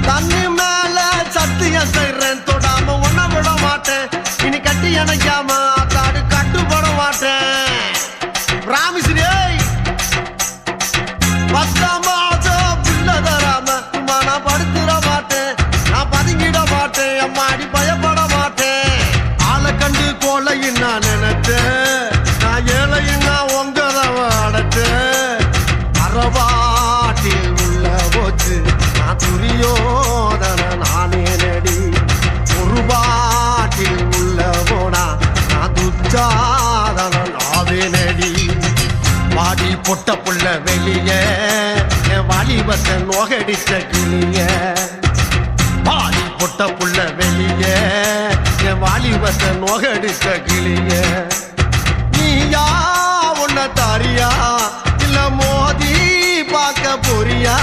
தண்ணி மேல சத்தியம் செய்றேன், தொடாம ஒன்ன விட மாட்டேன். இனி கட்டி அணைக்காம அத்தாடு கட்டுப்பட மாட்டேன். ராமிஸ்ரீ பத்தாம புள்ள தராம சும்மா நான் படுத்துட மாட்டேன். நான் பதுங்கிட மாட்டேன், அம்மாடி பயப்பட மாட்டேன். ஆளை கண்டு கோலையும் நான் நினைச்சேன், நான் ஏழையும் நான் உங்கதவ அடைச்சேன். அறவாட்டில் உள்ள போச்சு நான் துரியோதன நானே நடி. ஒரு பாட்டில் உள்ள போனா நான் துச்சாதன நாவே நடி. வாடி பொட்ட புள்ள வெளிய என் வாலிபத்தை நோகடிச்ச கிளிய. வாடி பொட்ட புள்ள வெளிய என் வாலிபத்தை நோகடிச்ச கிளிய. நீயா உன்ன தாரியா இல்ல மோதி பார்க்க போறியா?